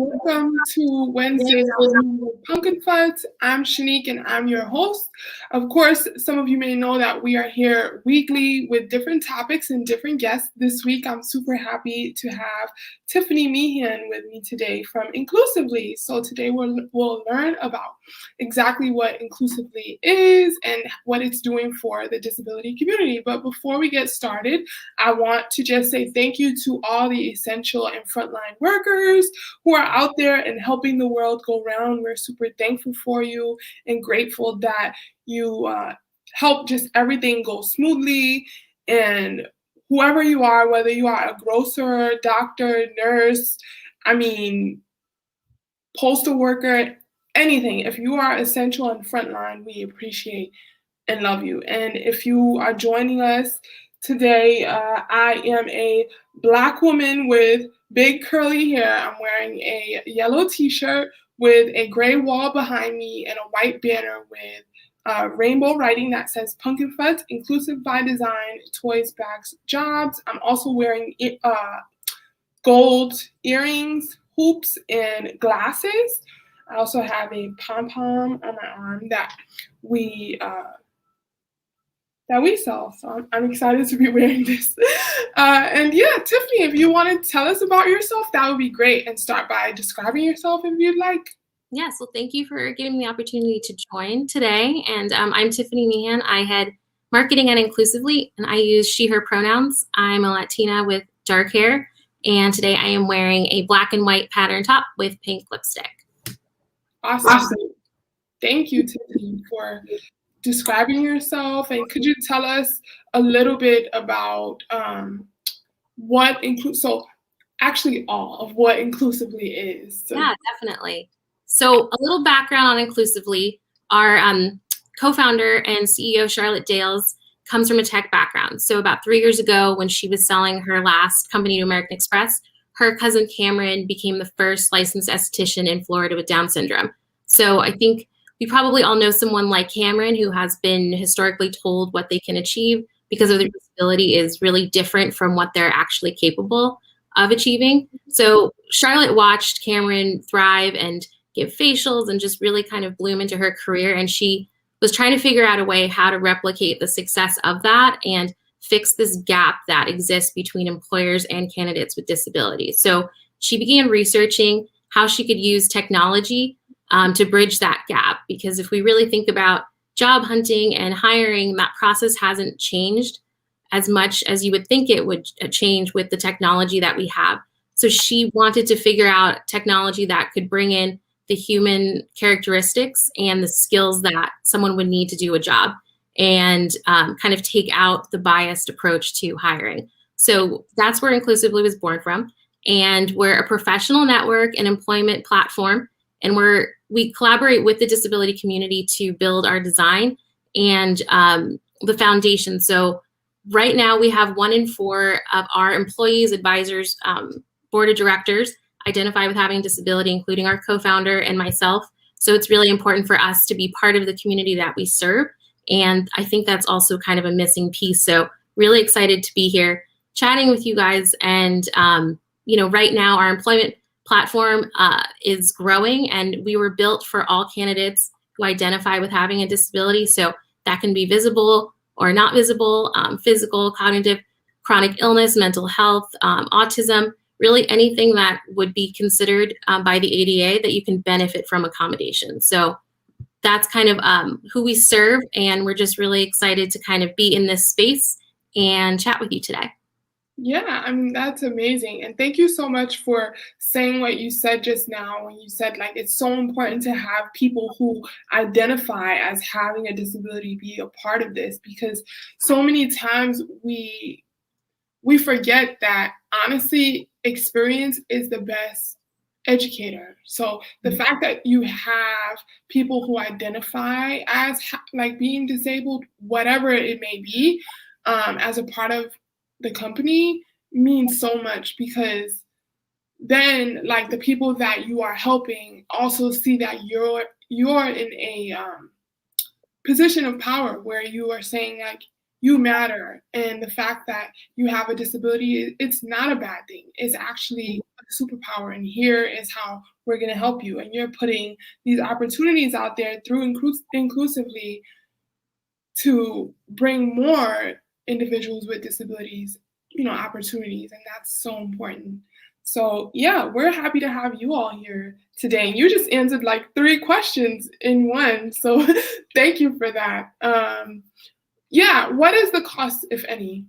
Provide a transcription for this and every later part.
welcome to Wednesday's PunkinFutz. I'm Shanique and I'm your host. Of course, some of you may know that we are here weekly with different topics and different guests. This week, I'm super happy to have Tiffany Meehan with me today from Inclusively. So today we'll learn about exactly what Inclusively is and what it's doing for the disability community. But before we get started, I want to just say thank you to all the essential and frontline workers who are out there and helping the world go round. We're super thankful for you and grateful that you help just everything go smoothly. And whoever you are, whether you are a grocer, doctor, nurse, postal worker, anything, if you are essential and frontline, we appreciate and love you. And if you are joining us today, I am a Black woman with big curly hair. I'm wearing a yellow t-shirt with a gray wall behind me and a white banner with rainbow writing that says PunkinFutz, inclusive by design, toys, bags, jobs. I'm also wearing gold earrings, hoops, and glasses. I also have a pom-pom on my arm that we sell. So I'm excited to be wearing this. And yeah, Tiffany, if you want to tell us about yourself, that would be great. And start by describing yourself if you'd like. Yes, well, thank you for giving me the opportunity to join today. And I'm Tiffany Meehan. I head marketing at Inclusively, and I use she, her pronouns. I'm a Latina with dark hair. And today I am wearing a black and white pattern top with pink lipstick. Awesome. Thank you, Tiffany, for describing yourself. And could you tell us a little bit about what all of what Inclusively is? So. Yeah, definitely. So a little background on Inclusively. Our co-founder and CEO, Charlotte Dales, comes from a tech background. So about 3 years ago, when she was selling her last company to American Express, her cousin Cameron became the first licensed esthetician in Florida with Down syndrome. So I think we probably all know someone like Cameron who has been historically told what they can achieve because of their disability is really different from what they're actually capable of achieving. So Charlotte watched Cameron thrive and give facials and just really kind of bloom into her career. And she was trying to figure out a way how to replicate the success of that and fix this gap that exists between employers and candidates with disabilities. So she began researching how she could use technology to bridge that gap. Because if we really think about job hunting and hiring, that process hasn't changed as much as you would think it would change with the technology that we have. So she wanted to figure out technology that could bring in the human characteristics and the skills that someone would need to do a job and kind of take out the biased approach to hiring. So that's where Inclusively was born from. And we're a professional network and employment platform. And we collaborate with the disability community to build our design and the foundation. So right now we have 1 in 4 of our employees, advisors, board of directors identify with having a disability, including our co-founder and myself. So it's really important for us to be part of the community that we serve. And I think that's also kind of a missing piece. So really excited to be here chatting with you guys. And, right now our employment platform is growing, and we were built for all candidates who identify with having a disability. So that can be visible or not visible, physical, cognitive, chronic illness, mental health, autism, really anything that would be considered by the ADA that you can benefit from accommodations. So that's kind of who we serve, and we're just really excited to kind of be in this space and chat with you today. Yeah, that's amazing. And thank you so much for saying what you said just now when you said, it's so important to have people who identify as having a disability be a part of this, because so many times we forget that, honestly, experience is the best educator. So the fact that you have people who identify as being disabled, whatever it may be, as a part of the company means so much, because then the people that you are helping also see that you're in a position of power where you are saying you matter. And the fact that you have a disability, it's not a bad thing. It's actually a superpower. And here is how we're going to help you. And you're putting these opportunities out there through inclusively to bring more individuals with disabilities, opportunities. And that's so important. So yeah, we're happy to have you all here today. And you just answered like 3 questions in one. So thank you for that. Yeah, what is the cost, if any?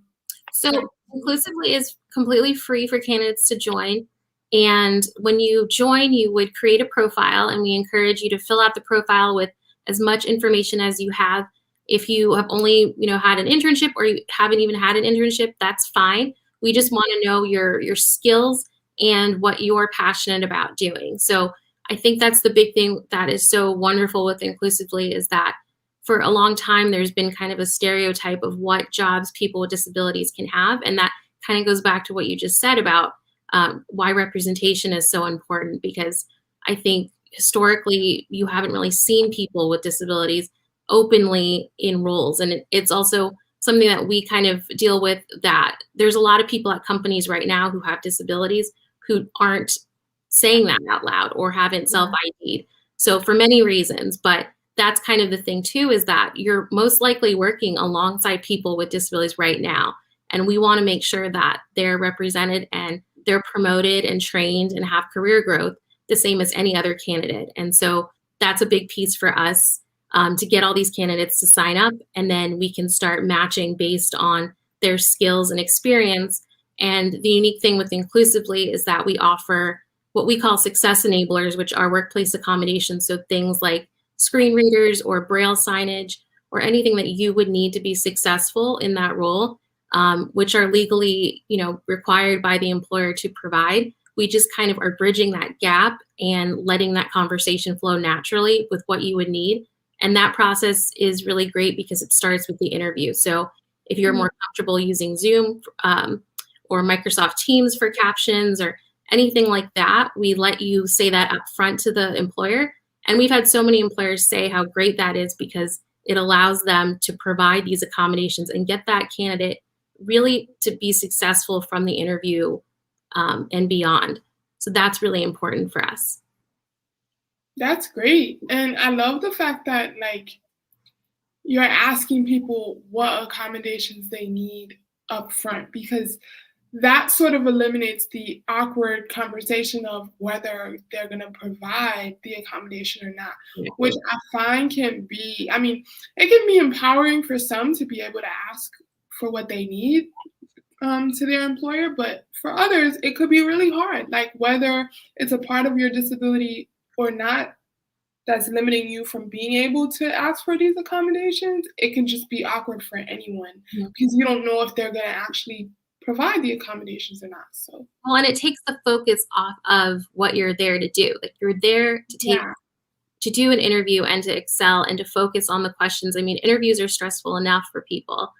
So Inclusively is completely free for candidates to join. And when you join, you would create a profile, and we encourage you to fill out the profile with as much information as you have. If you have only, had an internship, or you haven't even had an internship, that's fine. We just want to know your skills and what you're passionate about doing. So I think that's the big thing that is so wonderful with Inclusively, is that for a long time, there's been kind of a stereotype of what jobs people with disabilities can have. And that kind of goes back to what you just said about why representation is so important, because I think historically you haven't really seen people with disabilities openly in roles. And it's also something that we kind of deal with, that there's a lot of people at companies right now who have disabilities who aren't saying that out loud or haven't self-ID'd. So for many reasons, but that's kind of the thing too, is that you're most likely working alongside people with disabilities right now. And we want to make sure that they're represented and they're promoted and trained and have career growth the same as any other candidate. And so that's a big piece for us, to get all these candidates to sign up, and then we can start matching based on their skills and experience. And the unique thing with Inclusively is that we offer what we call success enablers, which are workplace accommodations. So things like screen readers or braille signage or anything that you would need to be successful in that role, which are legally, required by the employer to provide. We just kind of are bridging that gap and letting that conversation flow naturally with what you would need. And that process is really great because it starts with the interview. So if you're more comfortable using Zoom or Microsoft Teams for captions or anything like that, we let you say that up front to the employer. And we've had so many employers say how great that is, because it allows them to provide these accommodations and get that candidate really to be successful from the interview and beyond. So that's really important for us. That's great. And I love the fact that you're asking people what accommodations they need up front, because that sort of eliminates the awkward conversation of whether they're going to provide the accommodation or not, which I find can be, it can be empowering for some to be able to ask for what they need to their employer, but for others, it could be really hard, like whether it's a part of your disability or not that's limiting you from being able to ask for these accommodations. It can just be awkward for anyone because you don't know if they're going to actually provide the accommodations or not. So well, and it takes the focus off of what you're there to do. Like, you're there to to do an interview and to excel and to focus on the questions. Interviews are stressful enough for people.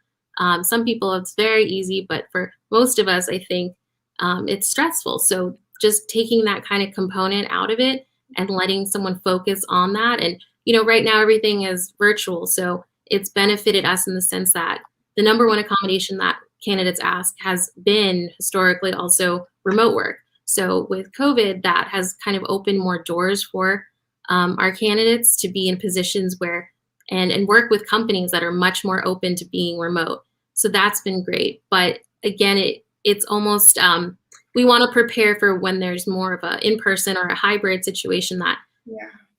Some people it's very easy, but for most of us, I think it's stressful. So just taking that kind of component out of it and letting someone focus on that. And, right now everything is virtual. So it's benefited us in the sense that the number one accommodation that candidates ask has been historically also remote work. So with COVID, that has kind of opened more doors for our candidates to be in positions where and work with companies that are much more open to being remote. So that's been great. But again, it's almost we want to prepare for when there's more of a in-person or a hybrid situation that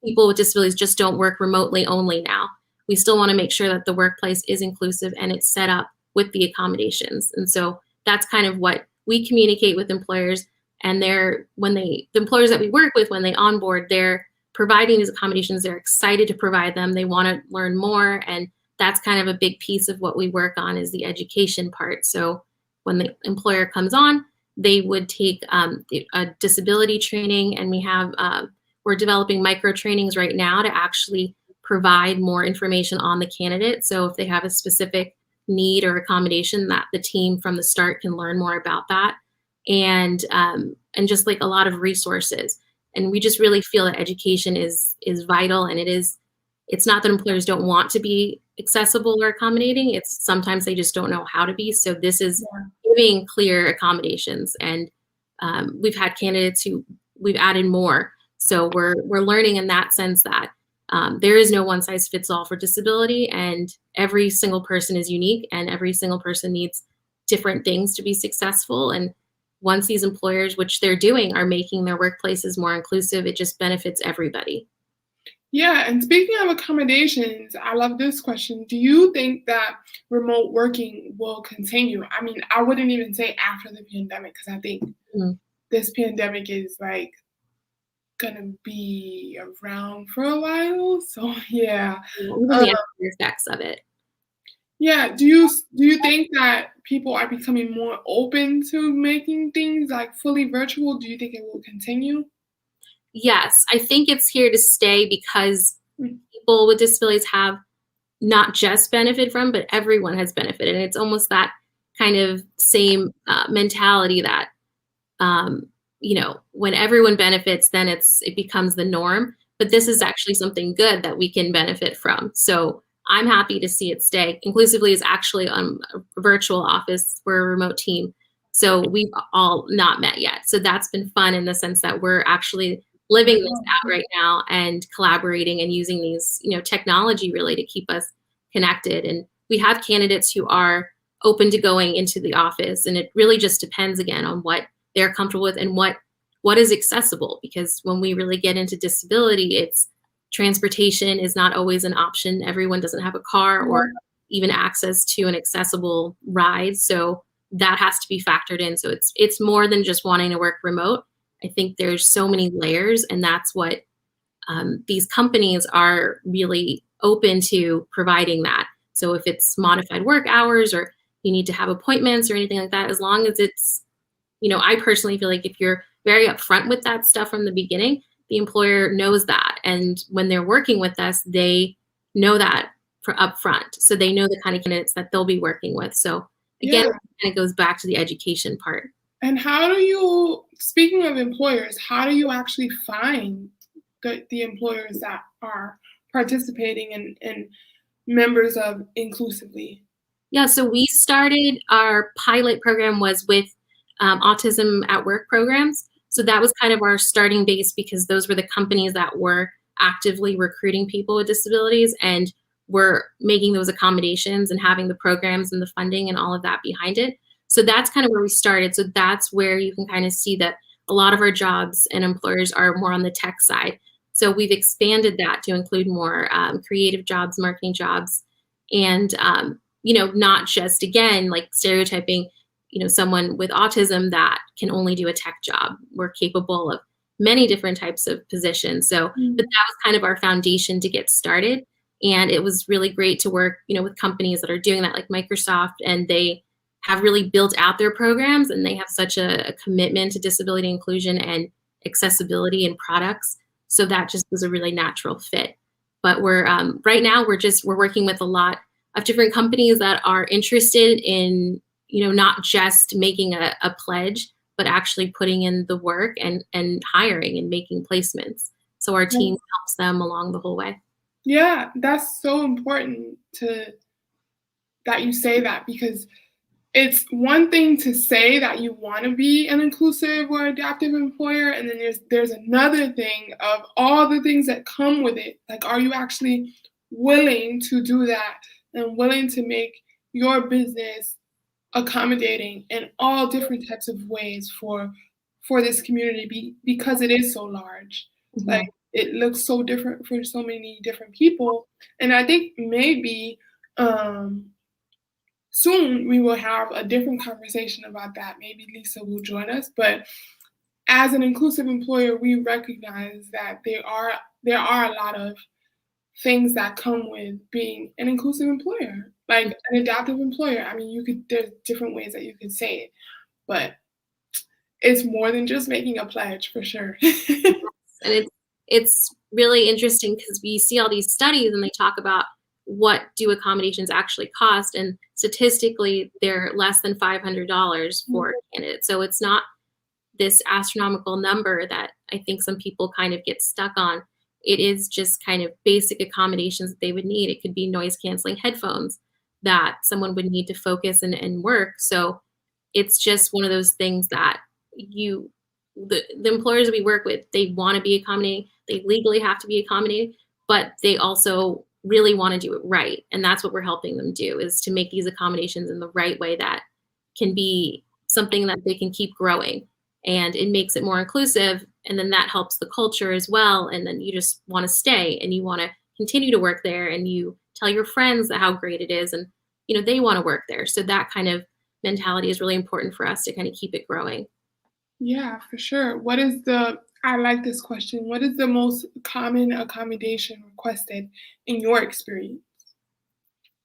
people with disabilities just don't work remotely only now. We still want to make sure that the workplace is inclusive and it's set up with the accommodations. And so that's kind of what we communicate with employers. And the employers that we work with, when they onboard, they're providing these accommodations. They're excited to provide them. They want to learn more. And that's kind of a big piece of what we work on, is the education part. So when the employer comes on, they would take a disability training, and we're developing micro trainings right now to actually provide more information on the candidate. So if they have a specific need or accommodation, that the team from the start can learn more about that, and just like a lot of resources. And we just really feel that education is vital, and it it's not that employers don't want to be accessible or accommodating. It's sometimes they just don't know how to be. So this is giving clear accommodations. And we've had candidates who we've added more. So we're learning in that sense that there is no one size fits all for disability, and every single person is unique, and every single person needs different things to be successful. And once these employers, which they're doing, are making their workplaces more inclusive, it just benefits everybody. Yeah, and speaking of accommodations, I love this question. Do you think that remote working will continue? I mean, I wouldn't even say after the pandemic, because I think this pandemic is like gonna be around for a while. So yeah. Even the after effects of it. Yeah. Do you think that people are becoming more open to making things like fully virtual? Do you think it will continue? Yes, I think it's here to stay because people with disabilities have not just benefited from, but everyone has benefited. And it's almost that kind of same mentality that, when everyone benefits, then it becomes the norm. But this is actually something good that we can benefit from. So I'm happy to see it stay. Inclusively is actually on a virtual office. We're a remote team. So we've all not met yet. So that's been fun in the sense that we're actually living this out right now and collaborating and using these, technology really to keep us connected. And we have candidates who are open to going into the office, and it really just depends again on what they're comfortable with and what is accessible. Because when we really get into disability, it's transportation is not always an option. Everyone doesn't have a car or even access to an accessible ride. So that has to be factored in. So it's more than just wanting to work remote. I think there's so many layers, and that's what these companies are really open to providing that. So if it's modified work hours or you need to have appointments or anything like that, as long as it's, I personally feel like if you're very upfront with that stuff from the beginning, the employer knows that. And when they're working with us, they know that upfront. So they know the kind of candidates that they'll be working with. So again, it kind of goes back to the education part. And speaking of employers, how do you actually find the employers that are participating and members of Inclusively? Yeah, so we started, our pilot program was with Autism at Work programs. So that was kind of our starting base because those were the companies that were actively recruiting people with disabilities and were making those accommodations and having the programs and the funding and all of that behind it. So that's kind of where we started. So that's where you can kind of see that a lot of our jobs and employers are more on the tech side. So we've expanded that to include more creative jobs, marketing jobs, and, not just, again, like stereotyping, someone with autism that can only do a tech job. We're capable of many different types of positions. So but that was kind of our foundation to get started. And it was really great to work, with companies that are doing that, like Microsoft, and they have really built out their programs, and they have such a commitment to disability inclusion and accessibility in products. So that just was a really natural fit. But we're right now we're working with a lot of different companies that are interested in, not just making a pledge, but actually putting in the work and hiring and making placements. So our team helps them along the whole way. Yeah, that's so important that you say that, because it's one thing to say that you want to be an inclusive or adaptive employer, and then there's another thing of all the things that come with it. Like, are you actually willing to do that and willing to make your business accommodating in all different types of ways for this community because it is so large. Mm-hmm. Like, it looks so different for so many different people. And I think maybe soon we will have a different conversation about that. Maybe Lisa will join us. But as an inclusive employer, we recognize that there are a lot of things that come with being an inclusive employer, like an adaptive employer. I mean, there's different ways that you could say it, but it's more than just making a pledge, for sure. And it's really interesting because we see all these studies and they talk about what do accommodations actually cost, and statistically they're less than $500 for a candidate. So it's not this astronomical number that I think some people kind of get stuck on. it is just kind of basic accommodations that they would need. It could be noise canceling headphones that someone would need to focus and work. So it's just one of those things that the employers we work with, they want to be accommodating. They legally have to be accommodating, but they also really want to do it right. And that's what we're helping them do, is to make these accommodations in the right way that can be something that they can keep growing. And it makes it more inclusive. And then that helps the culture as well. And then you just want to stay and you want to continue to work there, and you tell your friends how great it is, and they want to work there. So that kind of mentality is really important for us to kind of keep it growing. Yeah, for sure. I like this question. What is the most common accommodation requested in your experience?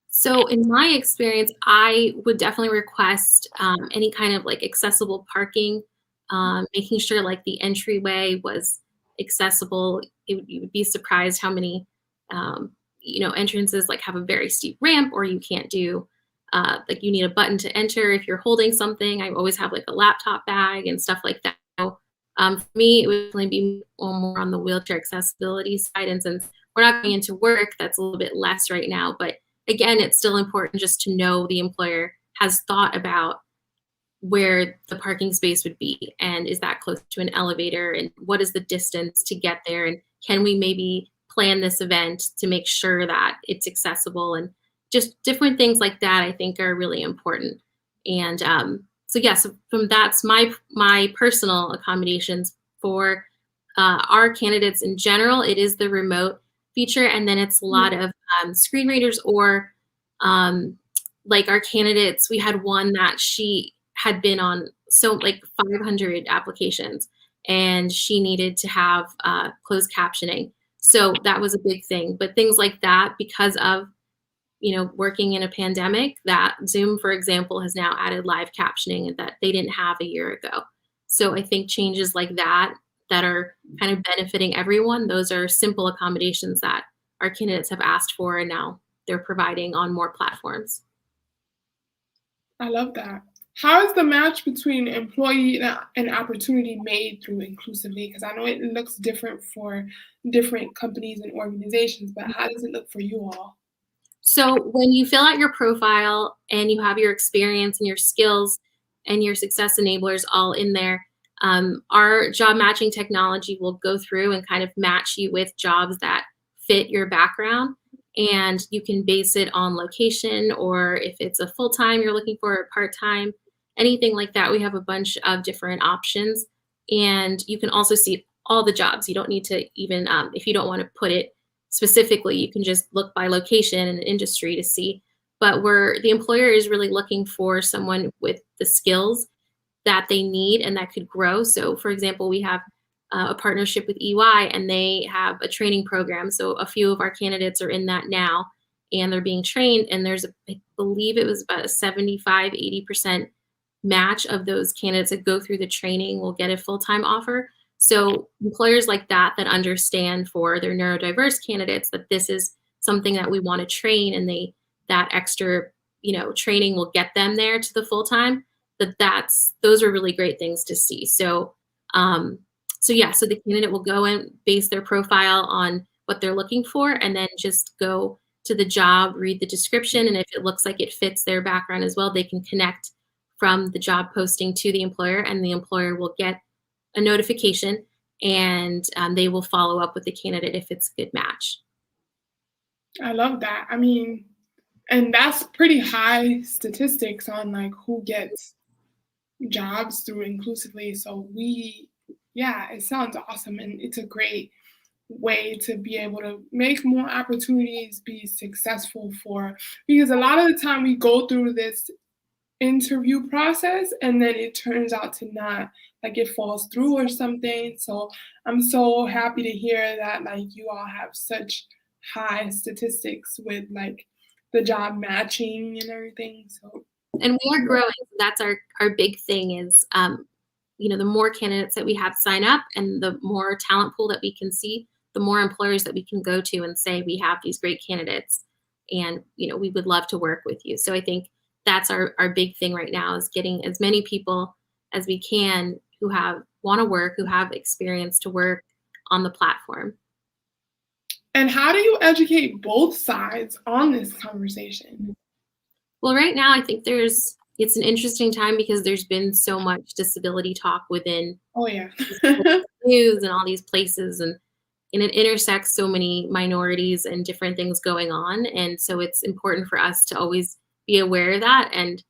So in my experience, I would definitely request any kind of like accessible parking, making sure like the entryway was accessible. You would be surprised how many, entrances like have a very steep ramp, or you can't do, like you need a button to enter if you're holding something. I always have like a laptop bag and stuff like that. So, for me, it would definitely be more on the wheelchair accessibility side. And since we're not going into work, that's a little bit less right now. But again, it's still important just to know the employer has thought about where the parking space would be, and is that close to an elevator, and what is the distance to get there, and can we maybe plan this event to make sure that it's accessible, and just different things like that I think are really important. And so yes, from that's my personal accommodations for our candidates in general. It is the remote feature, and then it's a lot of screen readers, or like our candidates. We had one that she had been on like 500 applications, and she needed to have closed captioning. So that was a big thing. But things like that, because of working in a pandemic, that Zoom, for example, has now added live captioning that they didn't have a year ago. So I think changes like that are kind of benefiting everyone, those are simple accommodations that our candidates have asked for, and now they're providing on more platforms. I love that. How is the match between employee and opportunity made through inclusively? Because I know it looks different for different companies and organizations, but how does it look for you all? So when you fill out your profile and you have your experience and your skills and your success enablers all in there, our job matching technology will go through and kind of match you with jobs that fit your background. And you can base it on location, or if it's a full-time you're looking for, a part-time, anything like that. We have a bunch of different options. And you can also see all the jobs. You don't need to even, if you don't want to put it specifically, you can just look by location and industry to see. But the employer is really looking for someone with the skills that they need and that could grow. So for example, we have a partnership with EY, and they have a training program. So a few of our candidates are in that now, and they're being trained. And I believe it was about a 75, 80% match of those candidates that go through the training will get a full-time offer. So employers like that understand for their neurodiverse candidates that this is something that we want to train, and that extra, training will get them there to the full-time. Those are really great things to see. So, so the candidate will go and base their profile on what they're looking for, and then just go to the job, read the description, and if it looks like it fits their background as well, they can connect from the job posting to the employer, and the employer will get a notification, and they will follow up with the candidate if it's a good match. I love that. I mean, and that's pretty high statistics on like who gets jobs through inclusively. So it sounds awesome, and it's a great way to be able to make more opportunities be successful because a lot of the time we go through this interview process and then it turns out to not, like it falls through or something. So I'm so happy to hear that like you all have such high statistics with like the job matching and everything. So and we are growing. That's our big thing is the more candidates that we have sign up, and the more talent pool that we can see, the more employers that we can go to and say we have these great candidates, and we would love to work with you. So I think that's our big thing right now, is getting as many people as we can who want to work, who have experience to work on the platform. And how do you educate both sides on this conversation? Well, right now, I think it's an interesting time because there's been so much disability talk within Oh, yeah. news and all these places, and it intersects so many minorities and different things going on. And so it's important for us to always be aware of that. And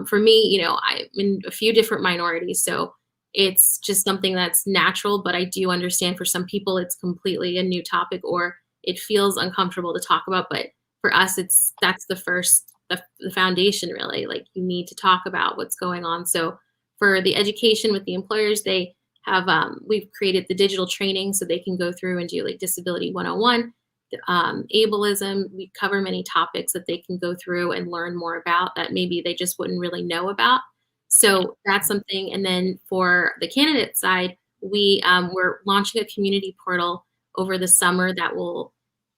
for me, I'm in a few different minorities, so it's just something that's natural. But I do understand for some people it's completely a new topic, or it feels uncomfortable to talk about. But for us, that's the foundation, really. Like, you need to talk about what's going on. So for the education with the employers, they have we've created the digital training so they can go through and do like disability 101, ableism. We cover many topics that they can go through and learn more about that maybe they just wouldn't really know about. So that's something. And then for the candidate side, we're launching a community portal over the summer that will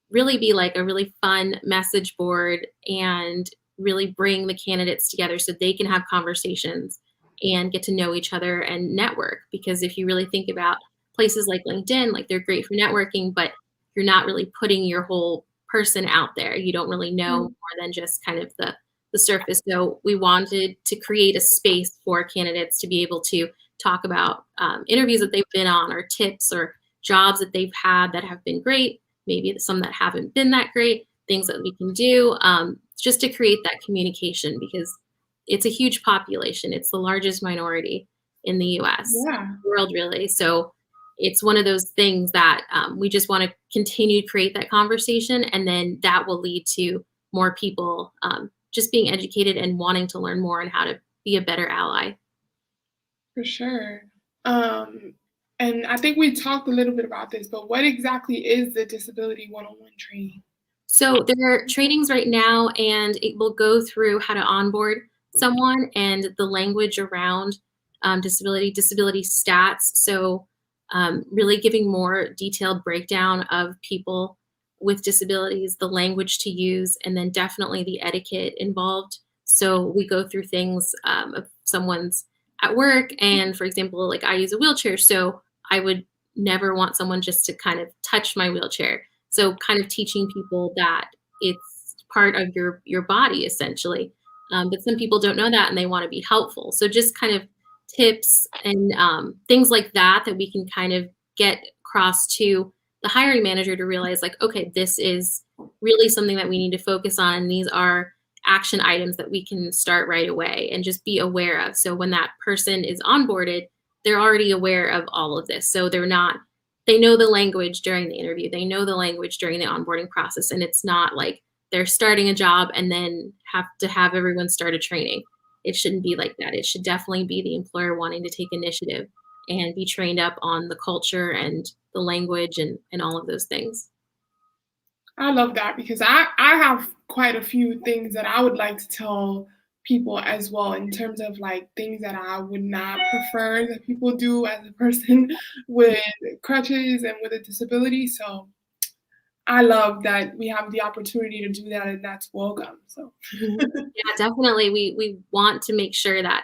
really be like a really fun message board and really bring the candidates together so they can have conversations and get to know each other and network. Because if you really think about places like LinkedIn, like, they're great for networking, but you're not really putting your whole person out there. You don't really know more than just kind of the surface. So we wanted to create a space for candidates to be able to talk about interviews that they've been on, or tips, or jobs that they've had that have been great, maybe some that haven't been that great, things that we can do, just to create that communication, because it's a huge population. It's the largest minority in the US, Yeah. world, really. So it's one of those things that we just want to continue to create that conversation, and then that will lead to more people just being educated and wanting to learn more on how to be a better ally. For sure. And I think we talked a little bit about this, but what exactly is the Disability 101 training? So there are trainings right now, and it will go through how to onboard someone and the language around disability stats. So really giving more detailed breakdown of people with disabilities, the language to use, and then definitely the etiquette involved. So we go through things of someone's at work, and for example, like, I use a wheelchair, so I would never want someone just to kind of touch my wheelchair. So kind of teaching people that it's part of your body, essentially. But some people don't know that, and they want to be helpful. So just kind of tips and things like that we can kind of get across to the hiring manager to realize, like, okay, this is really something that we need to focus on, and these are action items that we can start right away and just be aware of. So when that person is onboarded, they're already aware of all of this. So they know the language during the interview, they know the language during the onboarding process, and it's not like they're starting a job and then have to have everyone start a training. It shouldn't be like that. It should definitely be the employer wanting to take initiative and be trained up on the culture and the language and all of those things. I love that because I have quite a few things that I would like to tell people as well, in terms of like things that I would not prefer that people do as a person with crutches and with a disability. So I love that we have the opportunity to do that, and that's welcome. So Yeah, definitely. We want to make sure that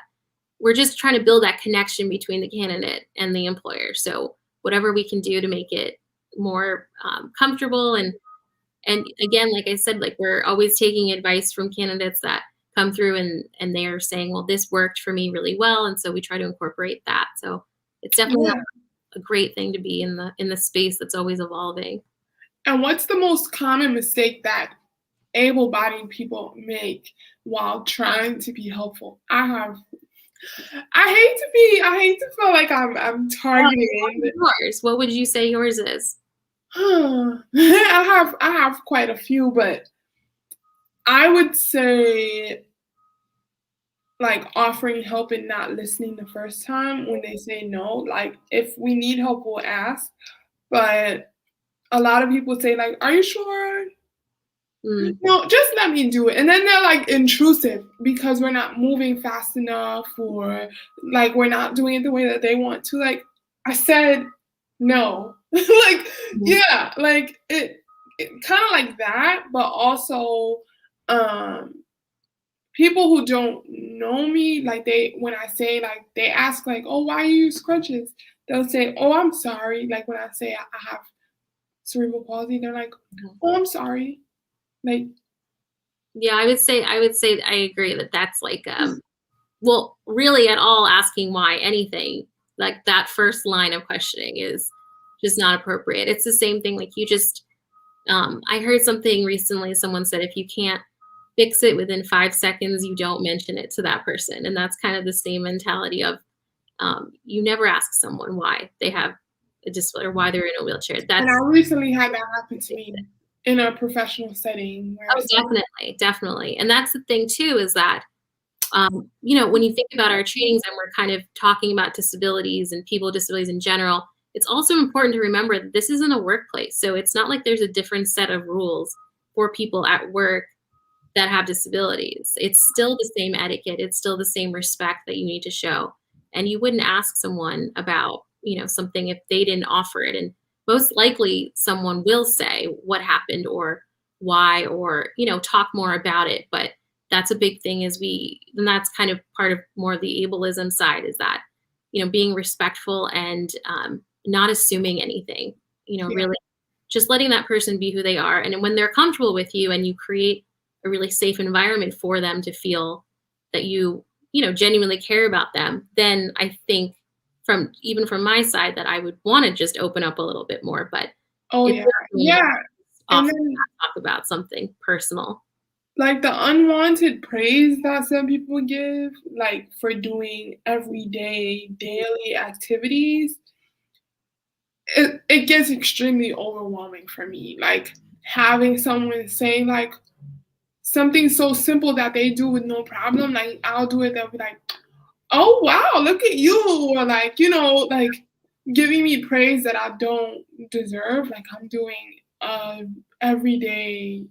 we're just trying to build that connection between the candidate and the employer. So whatever we can do to make it more comfortable, and again, like I said, like, we're always taking advice from candidates that come through, and they are saying, well, this worked for me really well, and so we try to incorporate that. So it's definitely yeah. a great thing to be in the space that's always evolving. And what's the most common mistake that able-bodied people make while trying to be helpful? I hate to feel like I'm targeting. Yours, what would you say yours is? I have quite a few, but I would say like offering help and not listening the first time when they say no. Like, if we need help, we'll ask. But a lot of people say like, "Are you sure?" Mm. No, just let me do it. And then they're like intrusive because we're not moving fast enough, or like we're not doing it the way that they want to. Like, I said no. Like, Mhm. yeah, like it kind of like that, but also um people who don't know me, like, when I say, like, they ask like, "Oh, why you use crutches?" They'll say, "Oh, I'm sorry." Like, when I say I have cerebral palsy, they're like, oh, I'm sorry. Like, yeah, I would say I agree that that's like, well, really at all asking why anything, like that first line of questioning is just not appropriate. It's the same thing, like you just, I heard something recently, someone said, if you can't fix it within 5 seconds, you don't mention it to that person. And that's kind of the same mentality of, you never ask someone why they have a disability or why they're in a wheelchair. and I recently had that happen to me in a professional setting. Where Oh, definitely. And that's the thing too, is that, when you think about our trainings and we're kind of talking about disabilities and people with disabilities in general, it's also important to remember that this isn't a workplace. So it's not like there's a different set of rules for people at work that have disabilities. It's still the same etiquette. It's still the same respect that you need to show. And you wouldn't ask someone about, something if they didn't offer it. And most likely someone will say what happened or why, or, talk more about it. But that's a big thing and that's kind of part of more of the ableism side, is that, being respectful and not assuming anything, really just letting that person be who they are. And when they're comfortable with you and you create a really safe environment for them to feel that you genuinely care about them, then I think from my side that I would want to just open up a little bit more. But yeah, and then talk about something personal, like the unwanted praise that some people give, like for doing everyday daily activities, it gets extremely overwhelming for me. Like having someone say like something so simple that they do with no problem, like I'll do it, they'll be like, oh wow, look at you, or like, like giving me praise that I don't deserve, like I'm doing a everyday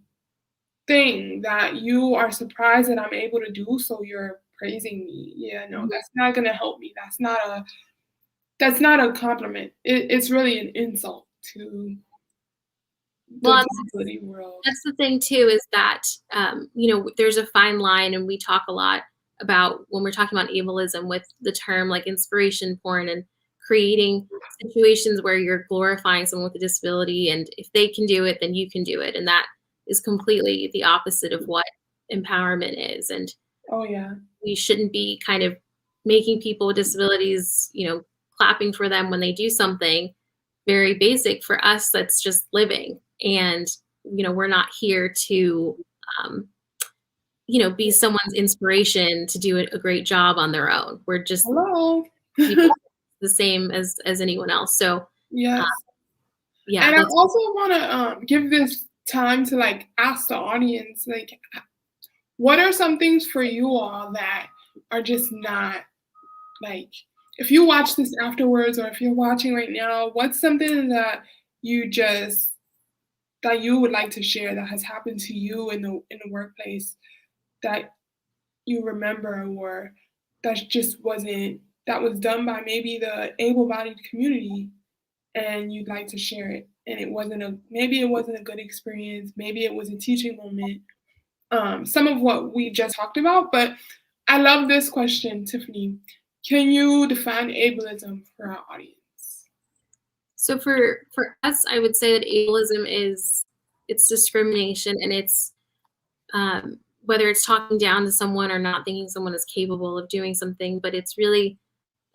thing that you are surprised that I'm able to do, so you're praising me. Yeah, no, that's not gonna help me. That's not a compliment. It's really an insult to the disability world. That's the thing too, is that, there's a fine line, and we talk a lot about when we're talking about ableism with the term like inspiration porn and creating situations where you're glorifying someone with a disability, and if they can do it, then you can do it. And that is completely the opposite of what empowerment is. And we shouldn't be kind of making people with disabilities, clapping for them when they do something very basic. For us, that's just living. And, we're not here to, be someone's inspiration to do a great job on their own. We're just people the same as anyone else. So, yes. And I also want to give this time to like ask the audience, like, what are some things for you all that are just not like, if you watch this afterwards or if you're watching right now, what's something that you would like to share that has happened to you in the workplace that you remember, or that was done by maybe the able-bodied community and you'd like to share it, and maybe it wasn't a good experience, maybe it was a teaching moment, some of what we just talked about. But I love this question, Tiffany. Can you define ableism for our audience? So for us, I would say that ableism it's discrimination, and it's whether it's talking down to someone or not thinking someone is capable of doing something, but it's really,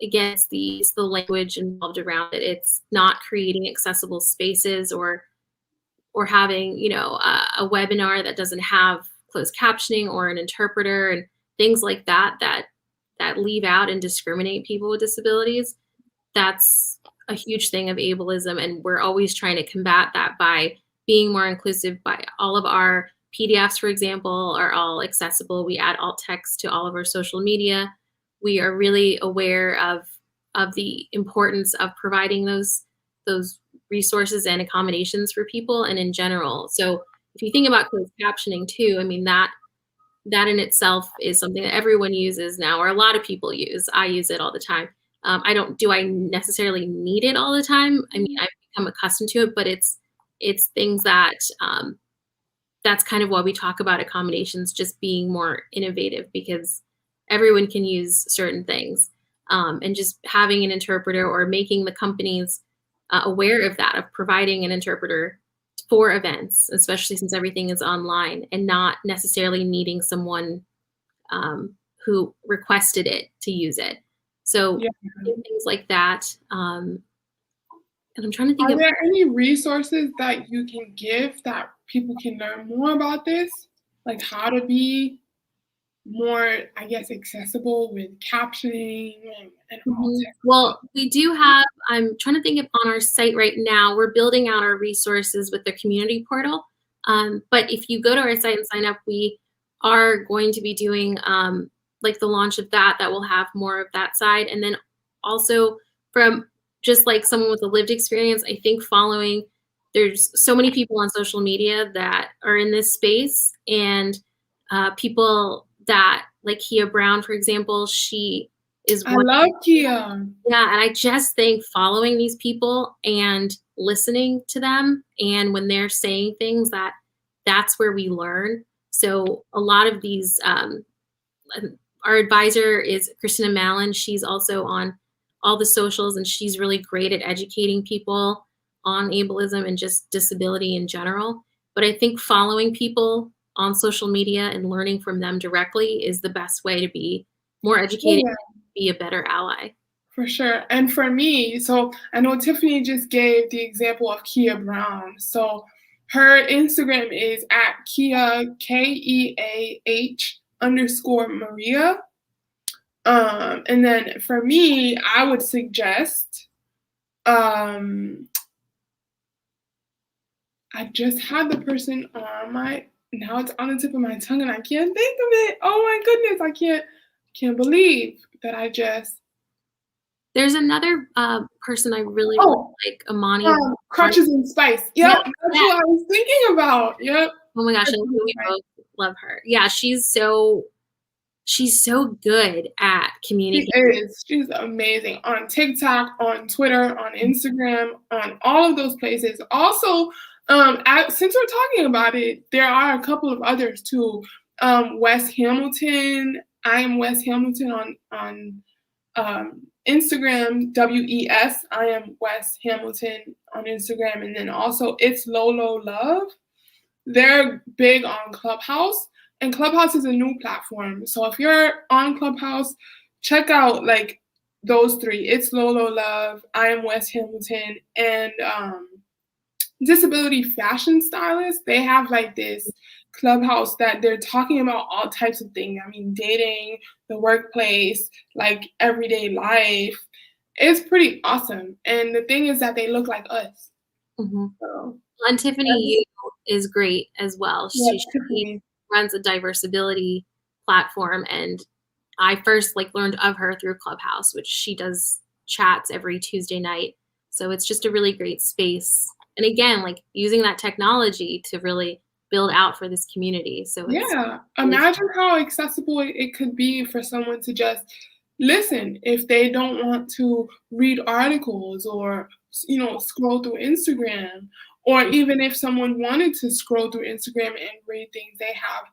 again, it's the language involved around it. It's not creating accessible spaces or having, a webinar that doesn't have closed captioning or an interpreter and things like that leave out and discriminate people with disabilities. That's a huge thing of ableism, and we're always trying to combat that by being more inclusive. By all of our PDFs, for example, are all accessible. We add alt text to all of our social media. We are really aware of the importance of providing those resources and accommodations for people and in general. So if you think about closed captioning too, I mean, that in itself is something that everyone uses now, or a lot of people use. I use it all the time. Do I necessarily need it all the time? I mean, I've become accustomed to it, but it's things that, that's kind of why we talk about accommodations, just being more innovative, because everyone can use certain things. And just having an interpreter or making the companies aware of that, of providing an interpreter for events, especially since everything is online and not necessarily needing someone who requested it to use it. So things like that. And I'm trying to think Are there any resources that you can give that people can learn more about this? Like how to be more, I guess, accessible with captioning and all that? Well, we do have, I'm trying to think of on our site right now, we're building out our resources with the community portal. But if you go to our site and sign up, we are going to be doing like the launch of that will have more of that side. And then also from just like someone with a lived experience, I think following, there's so many people on social media that are in this space, and people that, like Kia Brown, for example, she is I love Kia. Yeah, and I just think following these people and listening to them, and when they're saying things, that's where we learn. So a lot of these, our advisor is Christina Mallon. She's also on all the socials, and she's really great at educating people on ableism and just disability in general. But I think following people on social media and learning from them directly is the best way to be more educated, be a better ally. For sure. And for me, so I know Tiffany just gave the example of Kia Brown. So her Instagram is at Kia, KEAH_Maria. And then for me, I would suggest, I just had the person on now it's on the tip of my tongue and I can't think of it. Oh my goodness, I can't believe that I just. There's another person I really like, Amani. Crutches and Spice. Yep, that's what I was thinking about. Yep. Oh my gosh, I think we both love her. Yeah, she's so good at communicating. She is. She's amazing on TikTok, on Twitter, on Instagram, on all of those places. Also, since we're talking about it, there are a couple of others too. Wes Hamilton. I am Wes Hamilton on Instagram, WES. I am Wes Hamilton on Instagram, and then also It's Lolo Love. They're big on Clubhouse, and Clubhouse is a new platform. So if you're on Clubhouse, check out like those three. It's Lolo Love, I am Wes Hamilton, and Disability Fashion Stylist. They have like this Clubhouse that they're talking about all types of things. I mean, dating, the workplace, like everyday life. It's pretty awesome. And the thing is that they look like us. So, and Tiffany is great as well. She runs a diversability platform, and I first learned of her through Clubhouse, which she does chats every Tuesday night. So it's just a really great space. And again, using that technology to really build out for this community. So imagine how accessible it could be for someone to just listen if they don't want to read articles or scroll through Instagram, or even if someone wanted to scroll through Instagram and read things, they have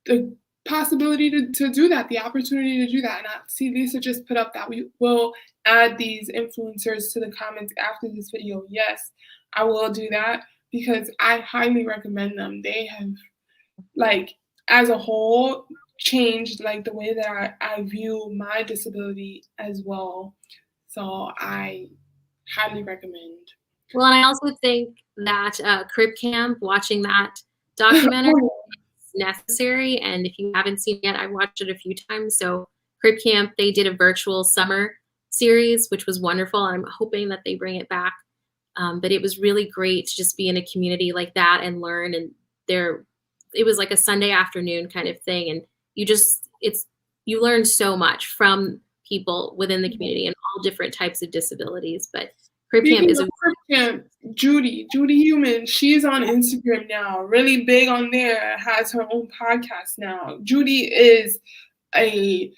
the possibility to do that, the opportunity to do that. And I see Lisa just put up that we will add these influencers to the comments after this video. Yes, I will do that because I highly recommend them. They have, as a whole, changed the way that I view my disability as well. So I highly recommend. Well, and I also think that Crib Camp, watching that documentary is necessary. And if you haven't seen it yet, I watched it a few times. So Crib Camp, they did a virtual summer series, which was wonderful. I'm hoping that they bring it back. But it was really great to just be in a community like that and learn. And it was like a Sunday afternoon kind of thing. And you learn so much from people within the community and all different types of disabilities. But Crib Camp is Judy Human. She's on Instagram now, really big on there, has her own podcast now. Judy is a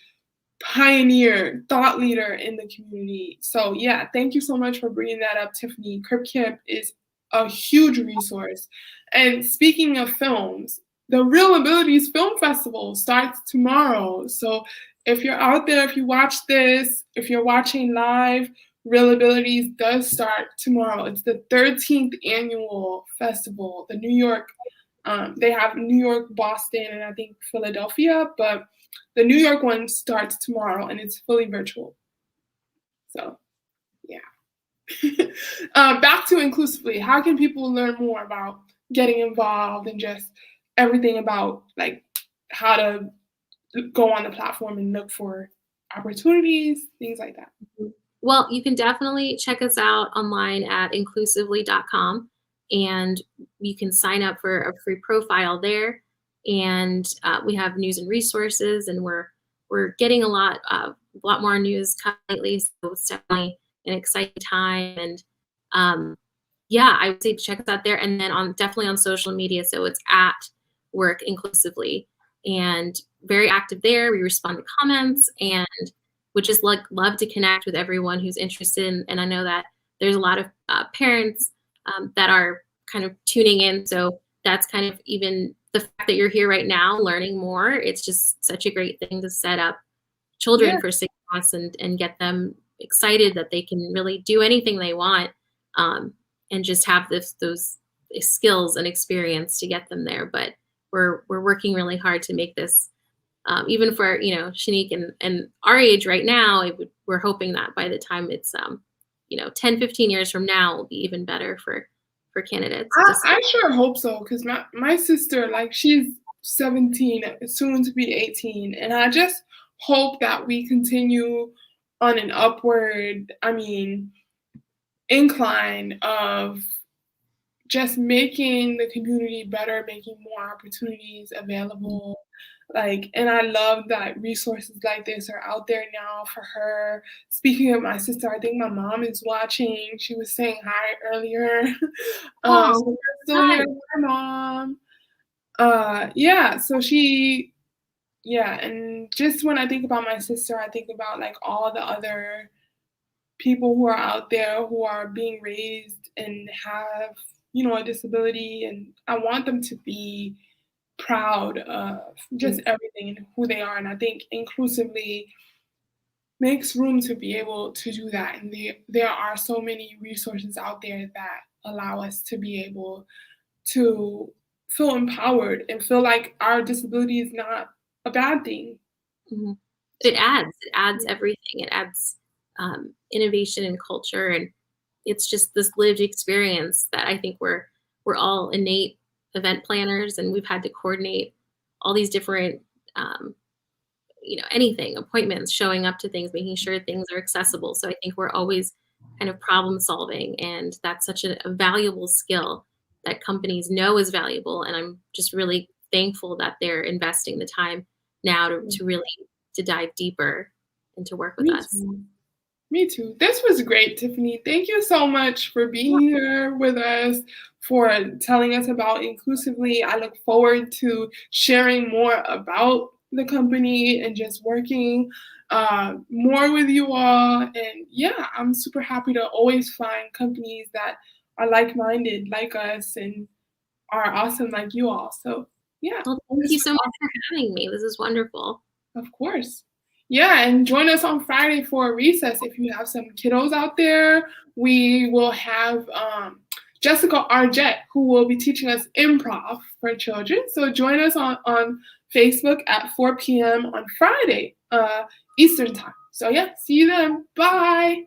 pioneer, thought leader in the community. So yeah, thank you so much for bringing that up, Tiffany. Crib Camp is a huge resource. And speaking of films, the Real Abilities Film Festival starts tomorrow. So if you're out there, if you watch this, if you're watching live, Real Abilities does start tomorrow. It's the 13th annual festival. The New York, they have New York, Boston, and I think Philadelphia, but the New York one starts tomorrow and it's fully virtual. So, yeah. Back to Inclusively. How can people learn more about getting involved and just everything about like how to go on the platform and look for opportunities, things like that? Well, you can definitely check us out online at inclusively.com, and you can sign up for a free profile there. And we have news and resources, and we're getting a lot more news lately. So it's definitely an exciting time. And yeah, I would say check us out there, and then definitely on social media. So it's at Work Inclusively, and very active there. We respond to comments and would just love to connect with everyone who's interested. And I know that there's a lot of parents that are kind of tuning in. So that's kind of even the fact that you're here right now learning more. It's just such a great thing to set up children for 6 months and get them excited that they can really do anything they want, and just have those skills and experience to get them there. But we're working really hard to make this, even for, Shanique and our age right now, we're hoping that by the time it's, 10, 15 years from now, will be even better for candidates. I sure hope so, because my sister, like, she's 17, soon to be 18, and I just hope that we continue on an upward, incline of just making the community better, making more opportunities available. And I love that resources like this are out there now for her. Speaking of my sister, I think my mom is watching. She was saying hi earlier. So we're still here with my mom. And just when I think about my sister, I think about like all the other people who are out there who are being raised and have, a disability, and I want them to be proud of just everything and who they are. And I think Inclusively makes room to be able to do that. And there are so many resources out there that allow us to be able to feel empowered and feel like our disability is not a bad thing. Mm-hmm. It adds everything. It adds innovation and culture, and it's just this lived experience that I think we're all innate event planners, and we've had to coordinate all these different, anything, appointments, showing up to things, making sure things are accessible. So I think we're always kind of problem solving, and that's such a valuable skill that companies know is valuable. And I'm just really thankful that they're investing the time now to really dive deeper and to work with us. Me too. This was great, Tiffany. Thank you so much for being here with us, for telling us about Inclusively. I look forward to sharing more about the company and just working more with you all. And yeah, I'm super happy to always find companies that are like-minded like us and are awesome like you all. So yeah. Well, thank you so much for having me. This is wonderful. Of course. Yeah, and join us on Friday for recess. If you have some kiddos out there, we will have Jessica Arjett, who will be teaching us improv for children. So join us on Facebook at 4 p.m. on Friday, Eastern time. So yeah, see you then. Bye.